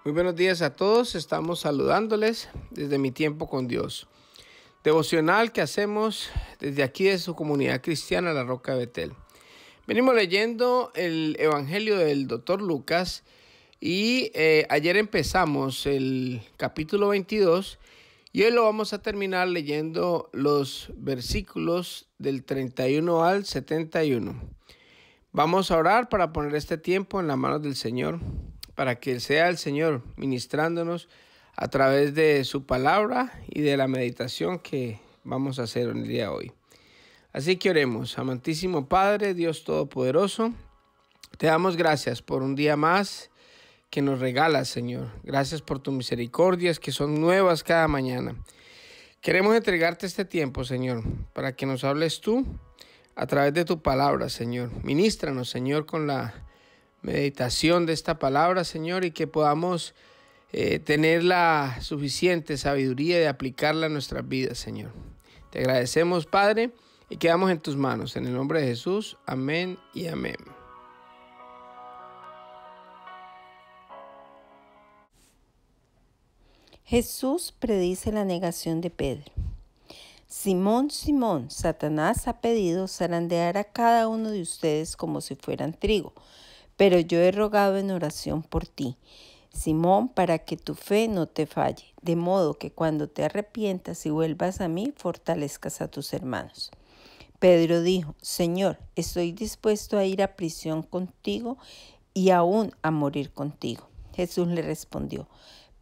Muy buenos días a todos, estamos saludándoles desde Mi Tiempo con Dios. Devocional que hacemos desde aquí de su comunidad cristiana, La Roca de Betel. Venimos leyendo el Evangelio del Dr. Lucas y ayer empezamos el capítulo 22 y hoy lo vamos a terminar leyendo los versículos del 31 al 71. Vamos a orar para poner este tiempo en las manos del Señor, para que sea el Señor ministrándonos a través de su palabra y de la meditación que vamos a hacer en el día de hoy. Así que oremos. Amantísimo Padre, Dios Todopoderoso, te damos gracias por un día más que nos regalas, Señor. Gracias por tus misericordias que son nuevas cada mañana. Queremos entregarte este tiempo, Señor, para que nos hables tú a través de tu palabra, Señor. Ministranos, Señor, con la meditación de esta palabra, Señor, y que podamos tener la suficiente sabiduría de aplicarla a nuestras vidas, Señor. Te agradecemos, Padre, y quedamos en tus manos. En el nombre de Jesús, amén y amén. Jesús predice la negación de Pedro. Simón, Simón, Satanás ha pedido zarandear a cada uno de ustedes como si fueran trigo, pero yo he rogado en oración por ti, Simón, para que tu fe no te falle, de modo que cuando te arrepientas y vuelvas a mí, fortalezcas a tus hermanos. Pedro dijo: Señor, estoy dispuesto a ir a prisión contigo y aún a morir contigo. Jesús le respondió: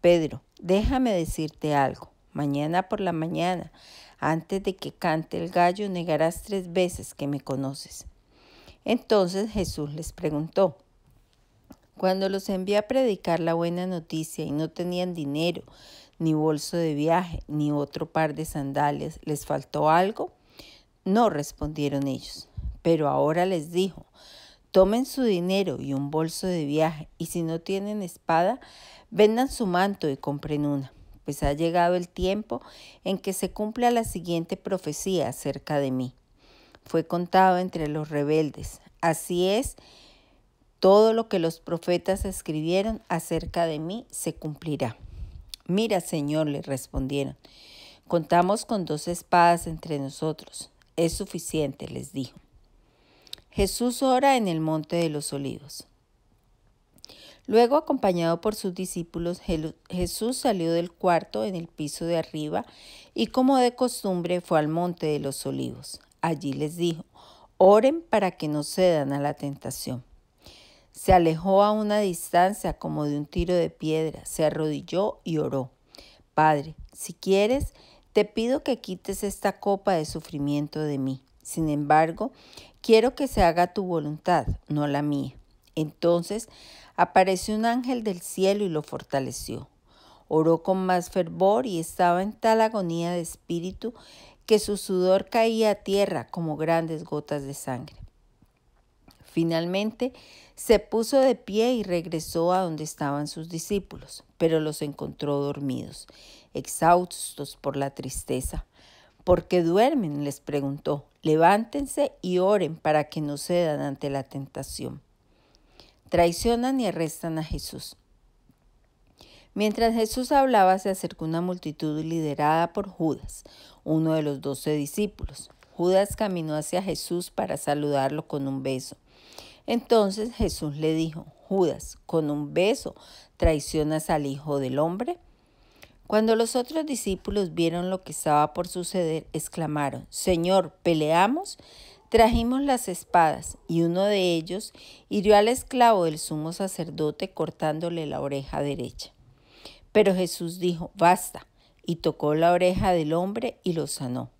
Pedro, déjame decirte algo. Mañana por la mañana, antes de que cante el gallo, negarás 3 veces que me conoces. Entonces Jesús les preguntó: cuando los envié a predicar la buena noticia y no tenían dinero, ni bolso de viaje, ni otro par de sandalias, ¿les faltó algo? No, respondieron ellos. Pero ahora les dijo: tomen su dinero y un bolso de viaje, y si no tienen espada, vendan su manto y compren una, pues ha llegado el tiempo en que se cumpla la siguiente profecía acerca de mí. Fue contado entre los rebeldes. Así es, todo lo que los profetas escribieron acerca de mí se cumplirá. Mira, Señor, le respondieron, contamos con 2 espadas entre nosotros. Es suficiente, les dijo. Jesús ora en el Monte de los Olivos. Luego, acompañado por sus discípulos, Jesús salió del cuarto en el piso de arriba y, como de costumbre, fue al Monte de los Olivos. Allí les dijo: oren para que no cedan a la tentación. Se alejó a una distancia como de un tiro de piedra, se arrodilló y oró: Padre, si quieres, te pido que quites esta copa de sufrimiento de mí. Sin embargo, quiero que se haga tu voluntad, no la mía. Entonces apareció un ángel del cielo y lo fortaleció. Oró con más fervor y estaba en tal agonía de espíritu que su sudor caía a tierra como grandes gotas de sangre. Finalmente se puso de pie y regresó a donde estaban sus discípulos, pero los encontró dormidos, exhaustos por la tristeza. ¿Por qué duermen?, les preguntó. Levántense y oren para que no cedan ante la tentación. Traicionan y arrestan a Jesús. Mientras Jesús hablaba, se acercó una multitud liderada por Judas, uno de los 12 discípulos. Judas caminó hacia Jesús para saludarlo con un beso. Entonces Jesús le dijo: Judas, ¿con un beso traicionas al Hijo del Hombre? Cuando los otros discípulos vieron lo que estaba por suceder, exclamaron: Señor, ¿peleamos? Trajimos las espadas, y uno de ellos hirió al esclavo del sumo sacerdote cortándole la oreja derecha. Pero Jesús dijo: basta, y tocó la oreja del hombre y lo sanó.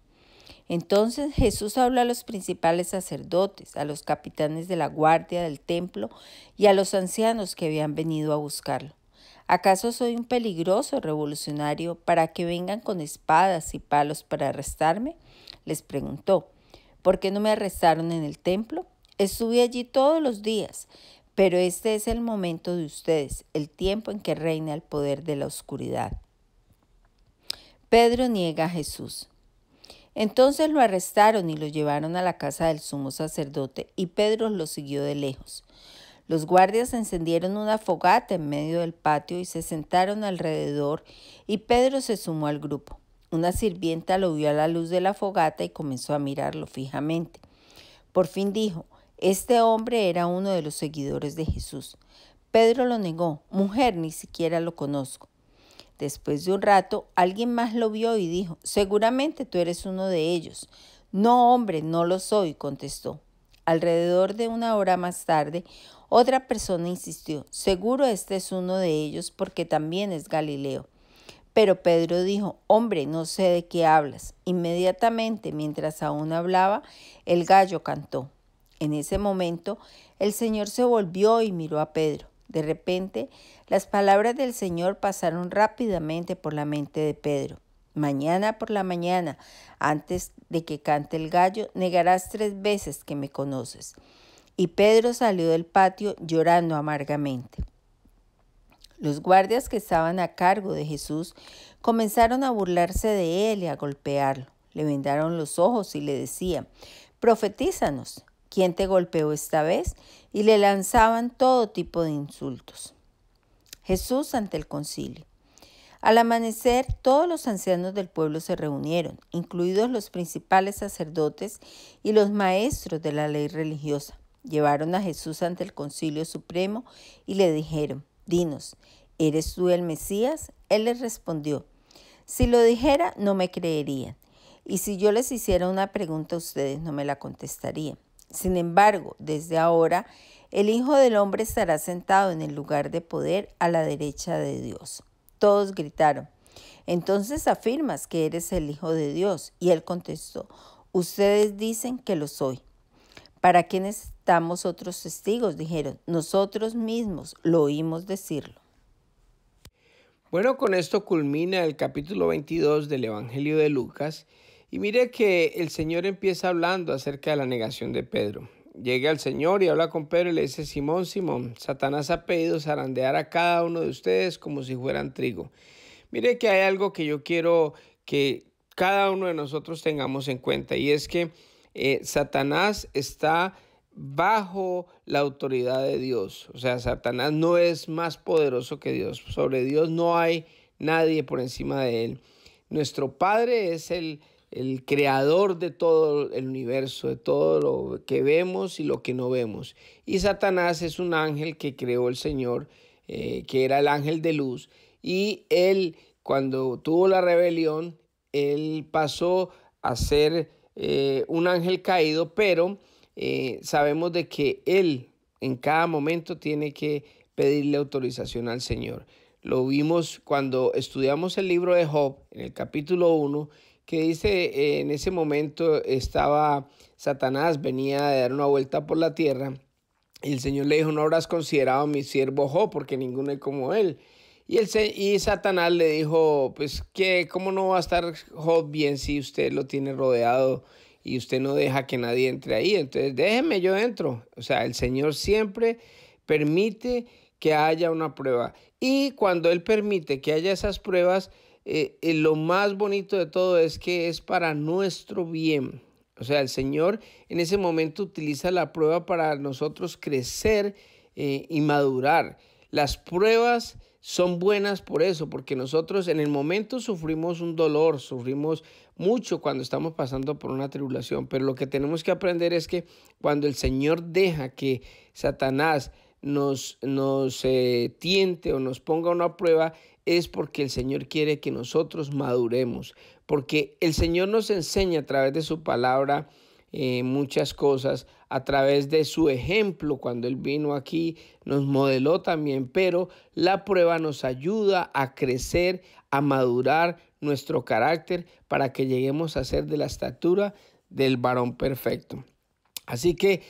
Entonces Jesús habló a los principales sacerdotes, a los capitanes de la guardia del templo y a los ancianos que habían venido a buscarlo. ¿Acaso soy un peligroso revolucionario para que vengan con espadas y palos para arrestarme? Les preguntó. ¿Por qué no me arrestaron en el templo? Estuve allí todos los días, pero este es el momento de ustedes, el tiempo en que reina el poder de la oscuridad. Pedro niega a Jesús. Entonces lo arrestaron y lo llevaron a la casa del sumo sacerdote, y Pedro lo siguió de lejos. Los guardias encendieron una fogata en medio del patio y se sentaron alrededor, y Pedro se sumó al grupo. Una sirvienta lo vio a la luz de la fogata y comenzó a mirarlo fijamente. Por fin dijo: este hombre era uno de los seguidores de Jesús. Pedro lo negó: mujer, ni siquiera lo conozco. Después de un rato, alguien más lo vio y dijo: seguramente tú eres uno de ellos. No, hombre, no lo soy, contestó. Alrededor de una hora más tarde, otra persona insistió: seguro este es uno de ellos porque también es Galileo. Pero Pedro dijo: hombre, no sé de qué hablas. Inmediatamente, mientras aún hablaba, el gallo cantó. En ese momento, el Señor se volvió y miró a Pedro. De repente, las palabras del Señor pasaron rápidamente por la mente de Pedro. Mañana por la mañana, antes de que cante el gallo, negarás 3 veces que me conoces. Y Pedro salió del patio llorando amargamente. Los guardias que estaban a cargo de Jesús comenzaron a burlarse de él y a golpearlo. Le vendaron los ojos y le decían: profetízanos, ¿quién te golpeó esta vez? Y le lanzaban todo tipo de insultos. Jesús ante el concilio. Al amanecer, todos los ancianos del pueblo se reunieron, incluidos los principales sacerdotes y los maestros de la ley religiosa. Llevaron a Jesús ante el concilio supremo y le dijeron: dinos, ¿eres tú el Mesías? Él les respondió: si lo dijera, no me creerían. Y si yo les hiciera una pregunta, ustedes no me la contestarían. Sin embargo, desde ahora, el Hijo del Hombre estará sentado en el lugar de poder a la derecha de Dios. Todos gritaron: entonces afirmas que eres el Hijo de Dios. Y él contestó: ustedes dicen que lo soy. ¿Para qué necesitamos otros testigos? Dijeron. Nosotros mismos lo oímos decirlo. Bueno, con esto culmina el capítulo 22 del Evangelio de Lucas. Y mire que el Señor empieza hablando acerca de la negación de Pedro. Llega el Señor y habla con Pedro y le dice: Simón, Simón, Satanás ha pedido zarandear a cada uno de ustedes como si fueran trigo. Mire que hay algo que yo quiero que cada uno de nosotros tengamos en cuenta, y es que Satanás está bajo la autoridad de Dios. O sea, Satanás no es más poderoso que Dios. Sobre Dios no hay nadie por encima de él. Nuestro Padre es el creador de todo el universo, de todo lo que vemos y lo que no vemos. Y Satanás es un ángel que creó el Señor, que era el ángel de luz. Y él, cuando tuvo la rebelión, él pasó a ser un ángel caído, pero sabemos de que él en cada momento tiene que pedirle autorización al Señor. Lo vimos cuando estudiamos el libro de Job, en el capítulo 1, que dice, en ese momento estaba Satanás, venía de dar una vuelta por la tierra, y el Señor le dijo: no habrás considerado a mi siervo Job, porque ninguno es como él. Y Satanás le dijo: pues, ¿cómo no va a estar Job bien si usted lo tiene rodeado y usted no deja que nadie entre ahí? Entonces déjeme, yo entro. O sea, el Señor siempre permite que haya una prueba. Y cuando Él permite que haya esas pruebas, lo más bonito de todo es que es para nuestro bien. O sea, el Señor en ese momento utiliza la prueba para nosotros crecer y madurar. Las pruebas son buenas por eso, porque nosotros en el momento sufrimos un dolor, sufrimos mucho cuando estamos pasando por una tribulación, pero lo que tenemos que aprender es que cuando el Señor deja que Satanás nos tiente o nos ponga una prueba, es porque el Señor quiere que nosotros maduremos, porque el Señor nos enseña a través de su palabra muchas cosas, a través de su ejemplo. Cuando Él vino aquí nos modeló también, pero la prueba nos ayuda a crecer, a madurar nuestro carácter para que lleguemos a ser de la estatura del varón perfecto. Así que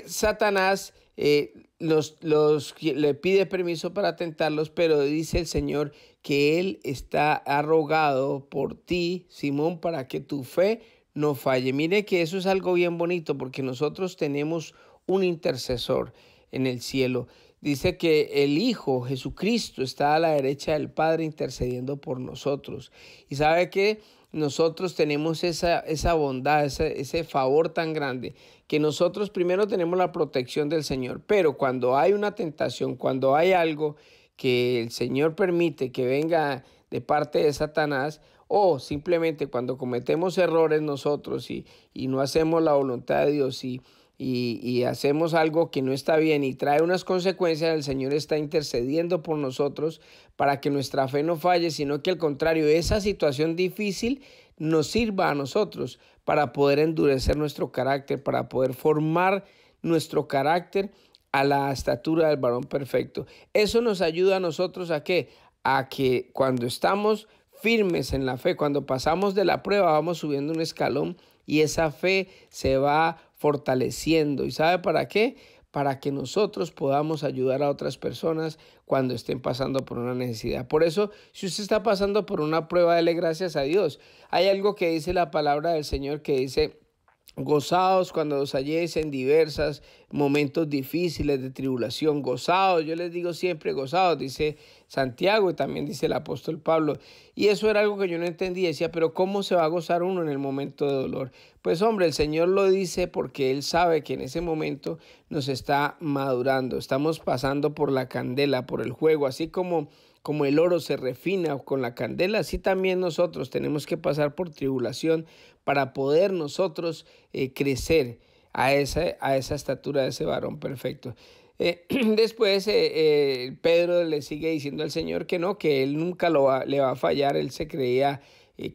Satanás le pide permiso para tentarlos, pero dice el Señor que Él ha rogado por ti, Simón, para que tu fe no falle. Mire que eso es algo bien bonito, porque nosotros tenemos un intercesor en el cielo. Dice que el Hijo Jesucristo está a la derecha del Padre intercediendo por nosotros. Y sabe que nosotros tenemos esa bondad, ese favor tan grande, que nosotros primero tenemos la protección del Señor, pero cuando hay una tentación, cuando hay algo que el Señor permite que venga de parte de Satanás, o simplemente cuando cometemos errores nosotros y no hacemos la voluntad de Dios y hacemos algo que no está bien y trae unas consecuencias, el Señor está intercediendo por nosotros para que nuestra fe no falle, sino que al contrario, esa situación difícil nos sirva a nosotros para poder endurecer nuestro carácter, para poder formar nuestro carácter a la estatura del varón perfecto. Eso nos ayuda a nosotros ¿a qué? A que cuando estamos firmes en la fe, cuando pasamos de la prueba, vamos subiendo un escalón y esa fe se va fortaleciendo. ¿Y sabe para qué? Para que nosotros podamos ayudar a otras personas cuando estén pasando por una necesidad. Por eso, si usted está pasando por una prueba, dele gracias a Dios. Hay algo que dice la palabra del Señor que dice: gozaos cuando os halléis en diversos momentos difíciles de tribulación. Gozaos, yo les digo siempre gozaos, dice Santiago y también dice el apóstol Pablo. Y eso era algo que yo no entendía. Decía, pero ¿cómo se va a gozar uno en el momento de dolor? Pues hombre, el Señor lo dice porque Él sabe que en ese momento nos está madurando. Estamos pasando por la candela, por el fuego, así como el oro se refina con la candela, así también nosotros tenemos que pasar por tribulación para poder nosotros crecer a esa estatura de ese varón perfecto. Después Pedro le sigue diciendo al Señor que no, que él nunca le va a fallar. Él se creía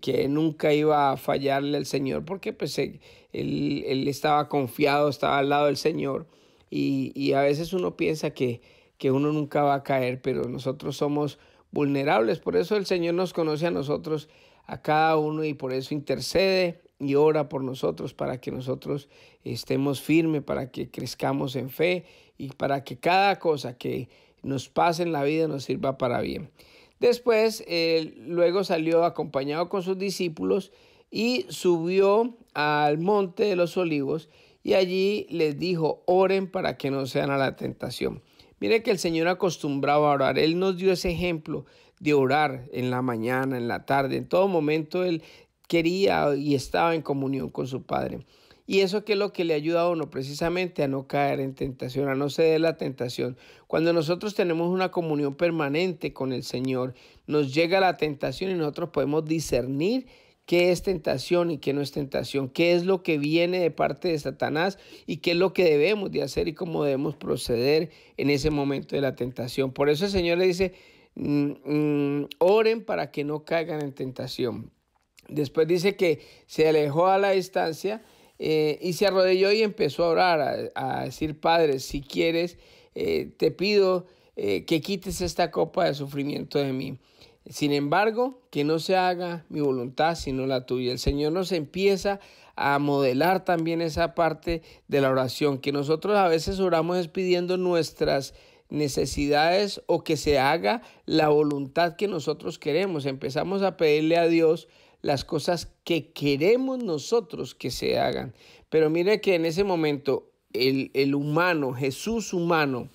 que nunca iba a fallarle al Señor porque pues él estaba confiado, estaba al lado del Señor y a veces uno piensa que uno nunca va a caer, pero nosotros somos vulnerables. Por eso el Señor nos conoce a nosotros, a cada uno, y por eso intercede y ora por nosotros para que nosotros estemos firmes, para que crezcamos en fe y para que cada cosa que nos pase en la vida nos sirva para bien. Después, luego salió acompañado con sus discípulos y subió al monte de los olivos y allí les dijo: oren para que no sean a la tentación. Mire que el Señor acostumbraba a orar. Él nos dio ese ejemplo de orar en la mañana, en la tarde. En todo momento Él quería y estaba en comunión con su Padre. Y eso que es lo que le ayuda a uno precisamente a no caer en tentación, a no ceder la tentación. Cuando nosotros tenemos una comunión permanente con el Señor, nos llega la tentación y nosotros podemos discernir qué es tentación y qué no es tentación, qué es lo que viene de parte de Satanás y qué es lo que debemos de hacer y cómo debemos proceder en ese momento de la tentación. Por eso el Señor le dice, oren para que no caigan en tentación. Después dice que se alejó a la distancia y se arrodilló y empezó a orar, a decir: Padre, si quieres, te pido que quites esta copa de sufrimiento de mí. Sin embargo, que no se haga mi voluntad sino la tuya. El Señor nos empieza a modelar también esa parte de la oración, que nosotros a veces oramos pidiendo nuestras necesidades o que se haga la voluntad que nosotros queremos. Empezamos a pedirle a Dios las cosas que queremos nosotros que se hagan. Pero mire que en ese momento el humano, Jesús humano,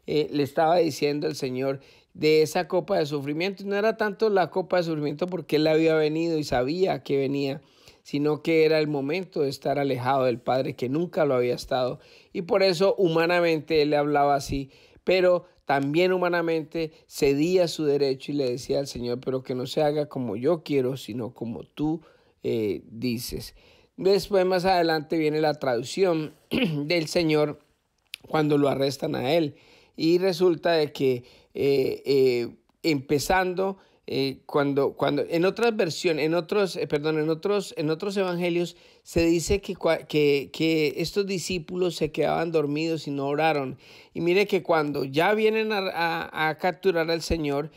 le estaba diciendo al Señor de esa copa de sufrimiento. No era tanto la copa de sufrimiento porque Él había venido y sabía que venía, sino que era el momento de estar alejado del Padre, que nunca lo había estado. Y por eso humanamente Él le hablaba así, pero también humanamente cedía su derecho y le decía al Señor: pero que no se haga como yo quiero, sino como tú dices. Después, más adelante, viene la traducción del Señor cuando lo arrestan a Él. Y resulta de que empezando cuando en otras versiones, en otros evangelios se dice que estos discípulos se quedaban dormidos y no oraron. Y mire que cuando ya vienen a capturar al Señor,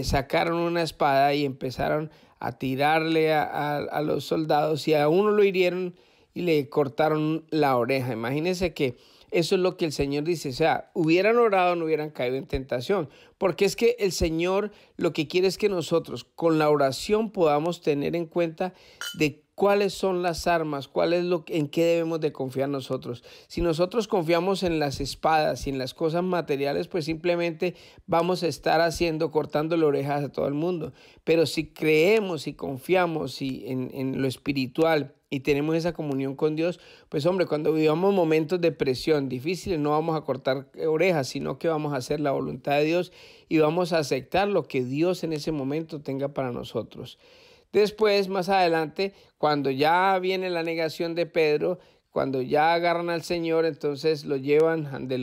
sacaron una espada y empezaron a tirarle a los soldados, y a uno lo hirieron y le cortaron la oreja. Imagínense que eso es lo que el Señor dice, o sea, hubieran orado, no hubieran caído en tentación, porque es que el Señor lo que quiere es que nosotros con la oración podamos tener en cuenta de cuáles son las armas, cuál es en qué debemos de confiar nosotros. Si nosotros confiamos en las espadas y en las cosas materiales, pues simplemente vamos a estar cortándole orejas a todo el mundo. Pero si creemos y confiamos en lo espiritual y tenemos esa comunión con Dios, pues hombre, cuando vivamos momentos de presión difíciles no vamos a cortar orejas, sino que vamos a hacer la voluntad de Dios y vamos a aceptar lo que Dios en ese momento tenga para nosotros. Después, más adelante, cuando ya viene la negación de Pedro, cuando ya agarran al Señor, entonces lo llevan ante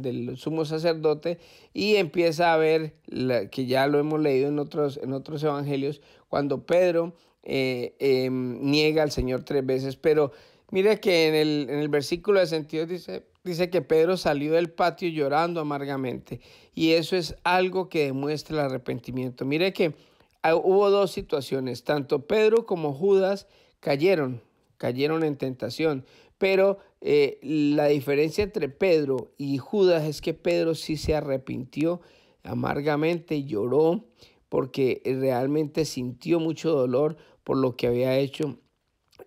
el sumo sacerdote y empieza a ver, que ya lo hemos leído en otros evangelios, cuando Pedro niega al Señor 3 veces. Pero mire que en el versículo de sentido dice que Pedro salió del patio llorando amargamente, y eso es algo que demuestra el arrepentimiento. Mire que hubo dos situaciones, tanto Pedro como Judas cayeron en tentación, pero la diferencia entre Pedro y Judas es que Pedro sí se arrepintió amargamente, lloró, porque realmente sintió mucho dolor por lo que había hecho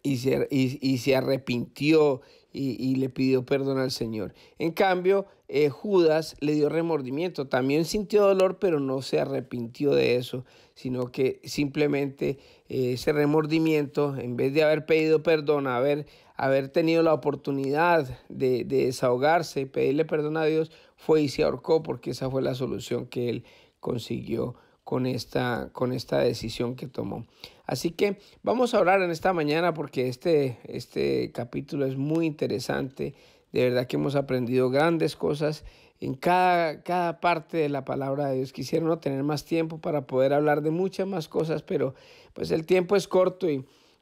y se arrepintió y le pidió perdón al Señor. En cambio, Judas le dio remordimiento, también sintió dolor, pero no se arrepintió de eso, sino que simplemente ese remordimiento, en vez de haber pedido perdón, haber tenido la oportunidad de desahogarse y pedirle perdón a Dios, fue y se ahorcó, porque esa fue la solución que él consiguió con esta decisión que tomó. Así que vamos a orar en esta mañana, porque este capítulo es muy interesante. De verdad que hemos aprendido grandes cosas en cada parte de la palabra de Dios. Quisiera no tener más tiempo para poder hablar de muchas más cosas, pero pues el tiempo es corto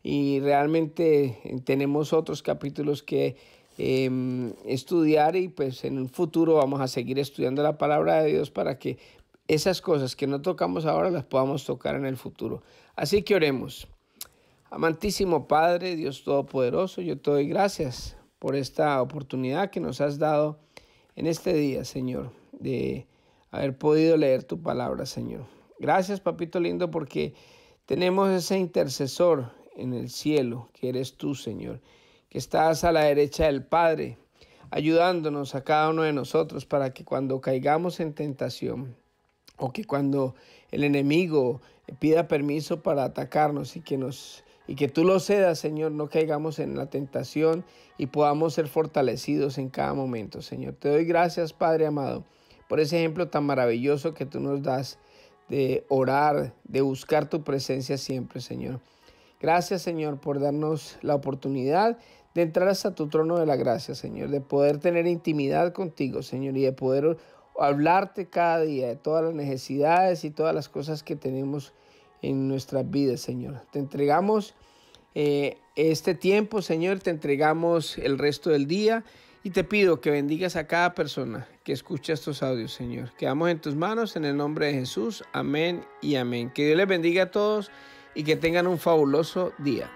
y realmente tenemos otros capítulos que estudiar, y pues en un futuro vamos a seguir estudiando la palabra de Dios para que esas cosas que no tocamos ahora las podamos tocar en el futuro. Así que oremos. Amantísimo Padre, Dios Todopoderoso, yo te doy gracias por esta oportunidad que nos has dado en este día, Señor, de haber podido leer tu palabra, Señor. Gracias, papito lindo, porque tenemos ese intercesor en el cielo, que eres tú, Señor, que estás a la derecha del Padre, ayudándonos a cada uno de nosotros para que cuando caigamos en tentación, o que cuando el enemigo pida permiso para atacarnos y que tú lo cedas, Señor, no caigamos en la tentación y podamos ser fortalecidos en cada momento, Señor. Te doy gracias, Padre amado, por ese ejemplo tan maravilloso que tú nos das de orar, de buscar tu presencia siempre, Señor. Gracias, Señor, por darnos la oportunidad de entrar hasta tu trono de la gracia, Señor, de poder tener intimidad contigo, Señor, y de poder hablarte cada día de todas las necesidades y todas las cosas que tenemos en nuestras vidas, Señor. Te entregamos este tiempo, Señor, te entregamos el resto del día y te pido que bendigas a cada persona que escucha estos audios, Señor. Quedamos en tus manos en el nombre de Jesús. Amén y amén. Que Dios les bendiga a todos y que tengan un fabuloso día.